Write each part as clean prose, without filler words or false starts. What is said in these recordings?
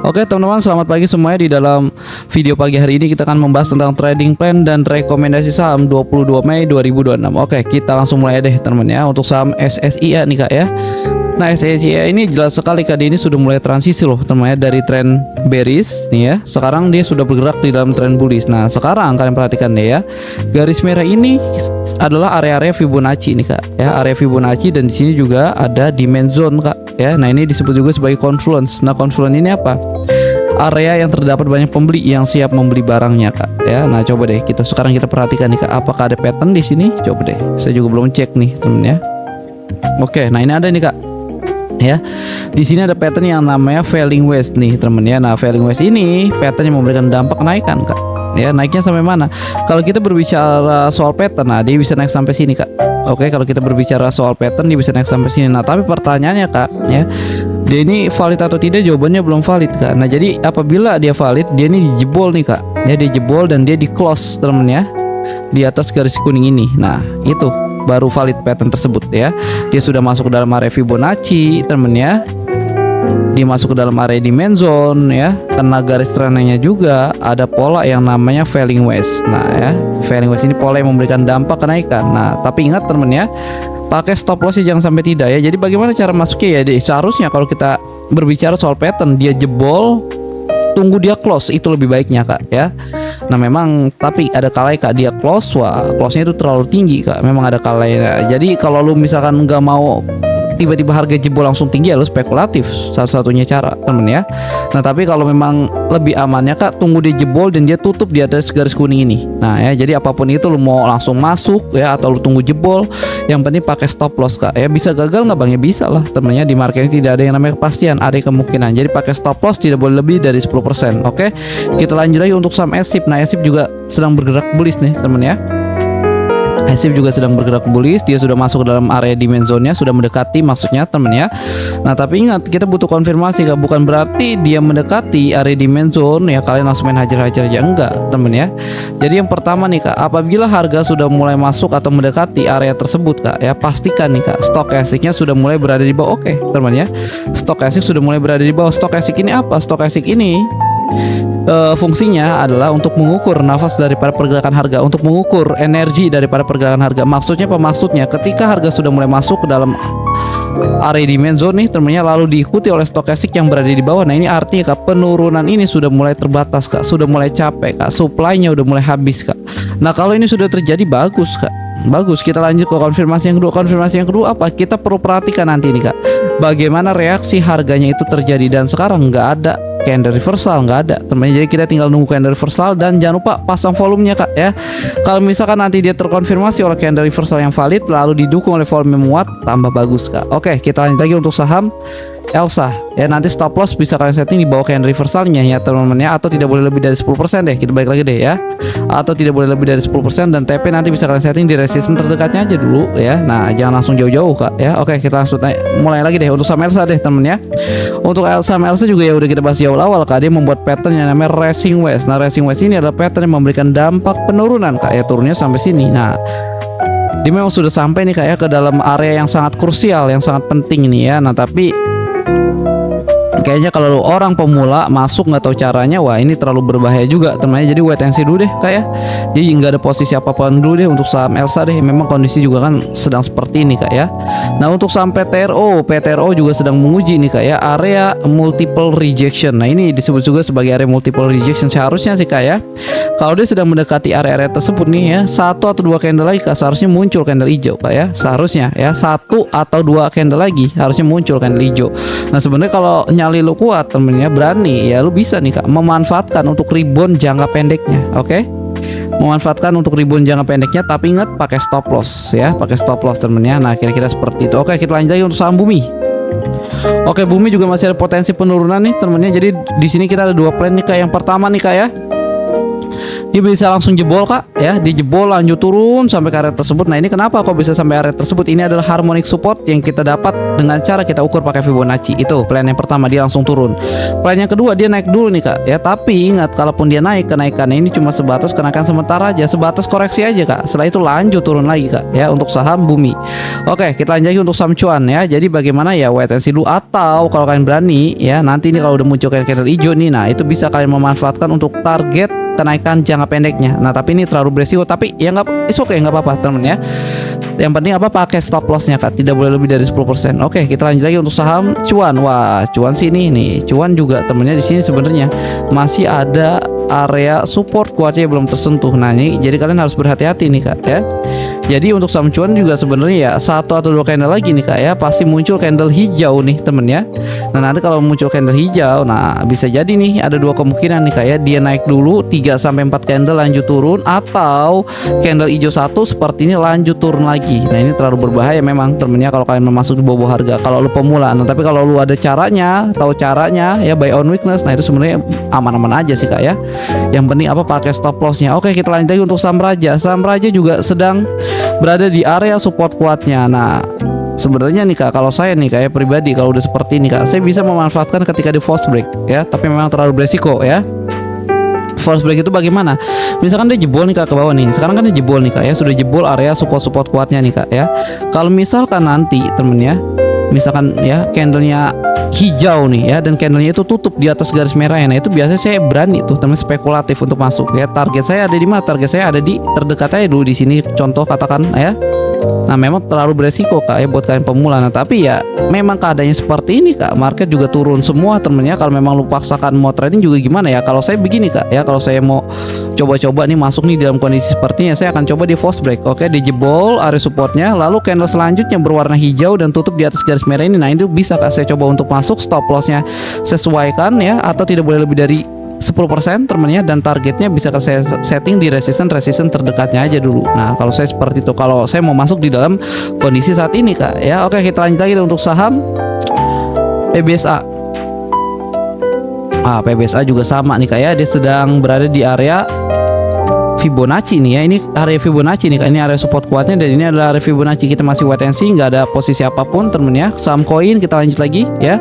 Oke teman-teman, selamat pagi semuanya. Di dalam video pagi hari ini kita akan membahas tentang trading plan dan rekomendasi saham 22 Mei 2026. Oke, kita langsung mulai deh teman-teman ya. Untuk saham SSIA nih Kak ya. Nah, SSIA ini jelas sekali Kak, dia ini sudah mulai transisi loh teman-teman ya, dari tren bearish nih ya. Sekarang dia sudah bergerak di dalam tren bullish. Nah, sekarang kalian perhatikan deh ya. Garis merah ini adalah area-area Fibonacci nih Kak ya, area Fibonacci, dan di sini juga ada demand zone Kak ya. Nah, ini disebut juga sebagai confluence. Nah, confluence ini apa? Area yang terdapat banyak pembeli yang siap membeli barangnya Kak ya. Nah, coba deh kita perhatikan nih Kak, apakah ada pattern di sini? Coba deh. Saya juga belum cek nih, temen ya. Oke, nah ini ada nih Kak. Ya, di sini ada pattern yang namanya falling wedge nih temen ya. Nah, falling wedge ini pattern yang memberikan dampak kenaikan Kak. Ya, naiknya sampai mana? Kalau kita berbicara soal pattern, nah dia bisa naik sampai sini Kak. Oke, kalau kita berbicara soal pattern dia bisa naik sampai sini. Nah, tapi pertanyaannya Kak ya, dia ini valid atau tidak? Jawabannya belum valid Kak. Nah, jadi apabila dia valid, dia ini dijebol nih Kak. Ya, dia jebol dan dia di close temen ya, di atas garis kuning ini. Nah, itu baru valid pattern tersebut ya. Dia sudah masuk ke dalam area Fibonacci temen ya. Dia masuk ke dalam area demand zone ya. Kena garis trennya juga ada pola yang namanya falling wedge. Nah ya, falling wedge ini pola yang memberikan dampak kenaikan. Nah, tapi ingat temen ya, pakai stop loss jangan sampai tidak ya. Jadi bagaimana cara masuknya ya? Seharusnya kalau kita berbicara soal pattern, dia jebol, tunggu dia close, itu lebih baiknya Kak ya. Nah, memang tapi ada kalanya Kak dia close, wah close-nya itu terlalu tinggi Kak. Memang ada kalanya. Jadi kalau lu misalkan nggak mau tiba-tiba harga jebol langsung tinggi ya lu spekulatif, satu-satunya cara temen ya. Nah, tapi kalau memang lebih amannya Kak, tunggu dia jebol dan dia tutup di atas garis kuning ini. Nah ya, jadi apapun itu lu mau langsung masuk ya atau lu tunggu jebol, yang penting pakai stop loss Kak ya. Bisa gagal nggak Bang? Ya bisa lah temennya, di market ini tidak ada yang namanya kepastian, ada kemungkinan. Jadi pakai stop loss tidak boleh lebih dari 10%. Oke, kita lanjut lagi untuk saham SIP. Nah, SIP juga sedang bergerak bullish nih temen ya. SIP juga sedang bergerak bullish, dia sudah masuk ke dalam area demand zone-nya, sudah mendekati maksudnya temen ya. Nah, tapi ingat kita butuh konfirmasi Kak, bukan berarti dia mendekati area demand zone ya kalian langsung main hajar-hajar aja, enggak temen ya. Jadi yang pertama nih Kak, apabila harga sudah mulai masuk atau mendekati area tersebut Kak ya, pastikan nih Kak stokastiknya sudah mulai berada di bawah. Oke temen ya, stokastik sudah mulai berada di bawah. Stokastik ini apa? Stokastik ini fungsinya adalah untuk mengukur nafas daripada pergerakan harga, untuk mengukur energi daripada pergerakan harga. Maksudnya apa? Maksudnya ketika harga sudah mulai masuk ke dalam area demand zone nih temennya, lalu diikuti oleh stokastik yang berada di bawah. Nah, ini artinya Kak, penurunan ini sudah mulai terbatas Kak, sudah mulai capek Kak, supply-nya udah mulai habis Kak. Nah, kalau ini sudah terjadi bagus Kak, bagus. Kita lanjut ke konfirmasi yang kedua. Konfirmasi yang kedua apa? Kita perlu perhatikan nanti nih Kak, bagaimana reaksi harganya itu terjadi. Dan sekarang nggak ada candle reversal, nggak ada teman-teman. Jadi kita tinggal nunggu candle reversal, dan jangan lupa pasang volumenya Kak ya. Kalau misalkan nanti dia terkonfirmasi oleh candle reversal yang valid lalu didukung oleh volume menguat, tambah bagus Kak. Oke, kita lanjut lagi untuk saham Elsa ya. Nanti stop loss bisa kalian setting di bawah candle reversalnya ya teman-teman ya, atau tidak boleh lebih dari 10% deh. Kita balik lagi deh ya, atau tidak boleh lebih dari 10%, dan TP nanti bisa kalian setting di resistance terdekatnya aja dulu ya. Nah, jangan langsung jauh-jauh Kak ya. Oke, kita langsung mulai lagi deh untuk saham Elsa deh temen ya. Untuk Elsa juga ya udah kita bahas di awal Kak, dia membuat pattern yang namanya rising wedge. Nah, rising wedge ini adalah pattern yang memberikan dampak penurunan Kak ya, turunnya sampai sini. Nah, dia memang sudah sampai nih Kak ya ke dalam area yang sangat krusial, yang sangat penting ini ya. Nah, tapi kayaknya kalau orang pemula masuk nggak tahu caranya, wah ini terlalu berbahaya juga teman-teman. Jadi wait and see dulu deh Kak ya. Jadi nggak ada posisi apa-apa dulu deh untuk saham Elsa deh. Memang kondisi juga kan sedang seperti ini Kak ya. Nah, untuk saham PTRO juga sedang menguji nih Kak ya, area multiple rejection. Nah, ini disebut juga sebagai area multiple rejection. Seharusnya sih Kak ya, kalau dia sedang mendekati area-area tersebut nih ya, satu atau dua candle lagi Kak, seharusnya muncul candle hijau Kak ya. Seharusnya ya, satu atau dua candle lagi harusnya muncul candle hijau. Nah, sebenarnya kalau nyali lu kuat temennya, berani ya, lu bisa nih Kak memanfaatkan untuk rebound jangka pendeknya. Oke, memanfaatkan untuk rebound jangka pendeknya, tapi ingat pakai stop loss ya, pakai stop loss temennya. Nah, kira-kira seperti itu. Oke, kita lanjut lagi untuk saham Bumi. Oke, Bumi juga masih ada potensi penurunan nih temennya. Jadi di sini kita ada dua plan nih Kak. Yang pertama nih Kak ya, dia bisa langsung jebol kak ya, dijebol lanjut turun sampai ke area tersebut. Nah ini kenapa kok bisa sampai area tersebut? Ini adalah harmonic support yang kita dapat dengan cara kita ukur pakai Fibonacci. Itu plan yang pertama, dia langsung turun. Plan yang kedua, dia naik dulu nih kak ya, tapi ingat kalaupun dia naik, kenaikannya ini cuma sebatas kenaikan sementara aja, sebatas koreksi aja kak. Setelah itu lanjut turun lagi kak ya untuk saham Bumi. Oke, kita lanjut lagi untuk saham cuan ya. Jadi bagaimana ya, wait and see dulu, atau kalau kalian berani ya, nanti ini kalau udah muncul candle hijau nih, nah itu bisa kalian memanfaatkan untuk target kenaikan jangka pendeknya. Nah tapi ini terlalu beresiko, tapi ya nggak, oke nggak apa-apa temen ya. Yang penting apa, pakai stop lossnya kak, tidak boleh lebih dari 10%. Oke, kita lanjut lagi untuk saham cuan. Wah, cuan sih nih cuan juga temennya di sini sebenarnya masih ada area support kuatnya belum tersentuh. Nah ini jadi kalian harus berhati-hati nih kak ya. Jadi untuk saham cuan juga sebenarnya ya, 1 atau 2 candle lagi nih kak ya, pasti muncul candle hijau nih temen ya. Nah nanti kalau muncul candle hijau, nah bisa jadi nih ada 2 kemungkinan nih kak ya, dia naik dulu 3-4 candle lanjut turun, atau candle hijau 1 seperti ini lanjut turun lagi. Nah ini terlalu berbahaya memang temennya kalau kalian masuk di bawah harga kalau lu pemula. Nah tapi kalau lu ada caranya, tahu caranya ya, buy on weakness, nah itu sebenarnya aman-aman aja sih kak ya. Yang penting apa, pakai stop lossnya. Oke, kita lanjut lagi untuk saham Raja. Saham Raja juga sedang berada di area support kuatnya. Nah sebenarnya nih kak, kalau saya nih kayak pribadi, kalau udah seperti ini kak, saya bisa memanfaatkan ketika di false break ya, tapi memang terlalu beresiko ya. False break itu bagaimana? Misalkan dia jebol nih kak ke bawah nih, sekarang kan dia jebol nih kak ya, sudah jebol area support kuatnya nih kak ya. Kalau misalkan nanti temen ya, misalkan ya candlenya hijau nih ya, dan candlenya itu tutup di atas garis merah ya, nah itu biasanya saya berani tuh teman, spekulatif untuk masuk ya. Target saya ada di mana? Target saya ada di terdekat aja dulu di sini, contoh katakan ya. Nah memang terlalu beresiko kak ya buat kalian pemula. Nah tapi ya memang keadaannya seperti ini kak, market juga turun semua temennya. Kalau memang lu paksakan mau trading juga gimana ya. Kalau saya begini kak ya, kalau saya mau coba-coba nih masuk nih dalam kondisi sepertinya, saya akan coba di false break. Oke, dijebol area supportnya, lalu candle selanjutnya berwarna hijau dan tutup di atas garis merah ini. Nah itu bisa kak saya coba untuk masuk, stop lossnya sesuaikan ya, atau tidak boleh lebih dari 10% temennya, dan targetnya bisa saya setting di resisten terdekatnya aja dulu. Nah kalau saya seperti itu, kalau saya mau masuk di dalam kondisi saat ini kak ya. Oke, kita lanjut lagi untuk saham PBSA. PBSA juga sama nih kak ya, dia sedang berada di area Fibonacci nih ya. Ini area Fibonacci nih kak, ini area support kuatnya, dan ini adalah area Fibonacci. Kita masih wait and see, nggak ada posisi apapun temen ya. Saham koin kita lanjut lagi ya.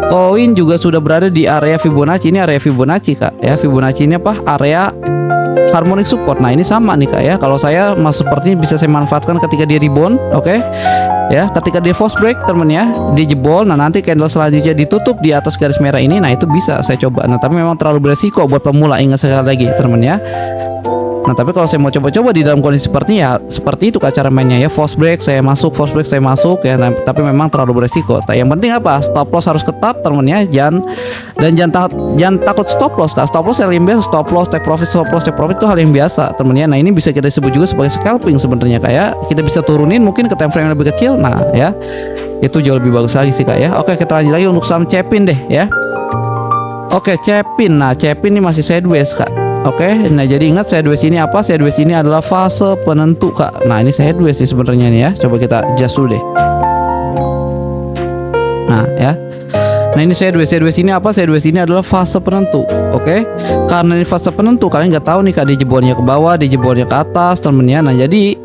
Koin juga sudah berada di area Fibonacci. Ini area Fibonacci kak ya. Fibonacci ini apa? Area harmonic support. Nah ini sama nih kak ya. Kalau saya masuk seperti ini bisa saya manfaatkan ketika dia rebound. Oke ya, ketika dia false break temen ya, dia jebol. Nah nanti candle selanjutnya ditutup di atas garis merah ini. Nah itu bisa saya coba. Nah tapi memang terlalu beresiko buat pemula, ingat sekali lagi temen ya. Nah tapi kalau saya mau coba-coba di dalam kondisi seperti ini ya, seperti itu kak cara mainnya ya. False break saya masuk, false break saya masuk ya. Nah, tapi memang terlalu beresiko. Yang penting apa? Stop loss harus ketat temennya, jangan takut stop loss kak. Stop loss yang biasa, stop loss, take profit, stop loss, take profit itu hal yang biasa temennya. Nah ini bisa kita sebut juga sebagai scalping sebenarnya kayak kita bisa turunin mungkin ke time frame yang lebih kecil. Nah ya itu jauh lebih bagus lagi sih kak ya. Oke, kita lanjut lagi untuk saham Cepin deh ya. Oke, Cepin. Nah Cepin ini masih sideways kak. Oke, nah jadi ingat sideways ini apa? Sideways ini adalah fase penentu kak. Nah ini sideways sih sebenarnya nih ya. Coba kita adjust dulu deh. Nah ya. Nah ini sideways ini apa? Sideways ini adalah fase penentu. Oke, karena ini fase penentu, kalian nggak tahu nih kak, dia jebolnya ke bawah, dia jebolnya ke atas temennya. Nah jadi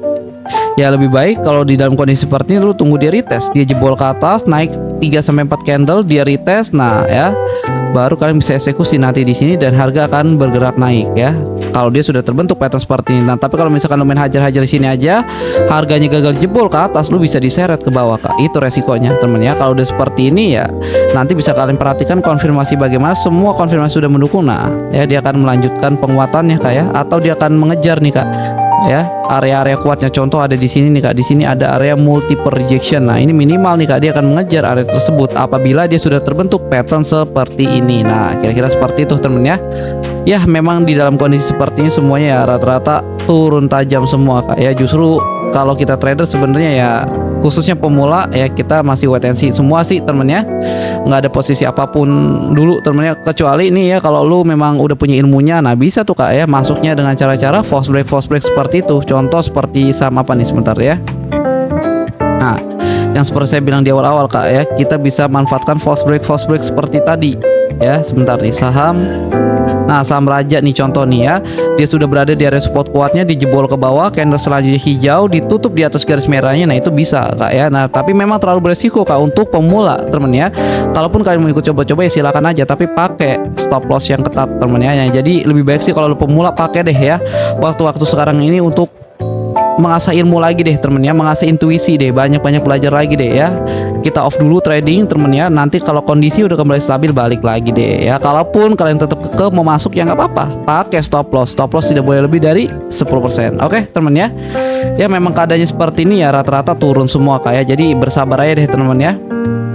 ya lebih baik kalau di dalam kondisi seperti ini lu tunggu dia retest, dia jebol ke atas, naik 3-4 candle, dia retest. Nah ya baru kalian bisa eksekusi nanti di sini, dan harga akan bergerak naik ya. Kalau dia sudah terbentuk pattern seperti ini. Nah tapi kalau misalkan lu main hajar-hajar di sini aja, harganya gagal jebol ke atas, lu bisa diseret ke bawah kak. Itu resikonya temen ya. Kalau udah seperti ini ya, nanti bisa kalian perhatikan konfirmasi bagaimana semua konfirmasi sudah mendukung. Nah ya dia akan melanjutkan penguatannya kak ya, atau dia akan mengejar nih kak ya area-area kuatnya. Contoh ada di sini nih kak, di sini ada area multiple rejection. Nah ini minimal nih kak, dia akan mengejar area tersebut apabila dia sudah terbentuk pattern seperti ini. Nah kira-kira seperti itu temen ya. Ya memang di dalam kondisi seperti ini semuanya ya rata-rata turun tajam semua kak ya. Justru kalau kita trader sebenarnya ya, khususnya pemula ya, kita masih wait and see semua sih temennya. Nggak ada posisi apapun dulu temennya, kecuali ini ya kalau lu memang udah punya ilmunya. Nah bisa tuh kak ya masuknya dengan cara-cara false break seperti itu. Contoh seperti saham apa nih sebentar ya. Nah yang seperti saya bilang di awal-awal kak ya, kita bisa manfaatkan false break seperti tadi ya. Sebentar nih, saham Nah, saham Raja nih contoh nih ya, dia sudah berada di area support kuatnya, dijebol ke bawah, candle selanjutnya hijau, ditutup di atas garis merahnya. Nah, itu bisa Kak ya. Nah, tapi memang terlalu beresiko Kak untuk pemula temen ya. Kalaupun kalian mau ikut coba-coba ya silakan aja, tapi pakai stop loss yang ketat temen ya. Jadi lebih baik sih kalau lu pemula pakai deh ya waktu-waktu sekarang ini untuk mengasah ilmu lagi deh temen ya, mengasah intuisi deh, banyak-banyak belajar lagi deh ya. Kita off dulu trading temen ya, nanti kalau kondisi udah kembali stabil balik lagi deh ya. Kalaupun kalian tetap kekeh mau masuk ya nggak apa-apa, pakai stop loss tidak boleh lebih dari 10%. Oke temen ya. Ya memang keadaannya seperti ini ya, rata-rata turun semua Kak ya, jadi bersabar aja deh temen ya.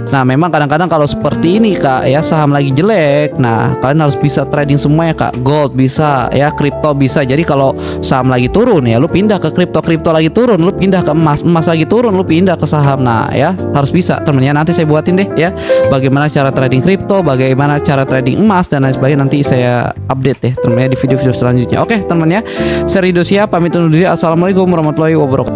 Nah memang kadang-kadang kalau seperti ini Kak ya, saham lagi jelek, nah kalian harus bisa trading semuanya Kak. Gold bisa ya, kripto bisa. Jadi kalau saham lagi turun ya lu pindah ke kripto, kripto lagi turun lu pindah ke emas, emas lagi turun lu pindah ke saham. Nah ya harus bisa temennya. Nanti saya buatin deh ya bagaimana cara trading kripto, bagaimana cara trading emas dan lain sebagainya, nanti saya update deh temennya di video-video selanjutnya. Oke temennya, saya Rido Siap pamit undur diri. Assalamualaikum warahmatullahi wabarakatuh.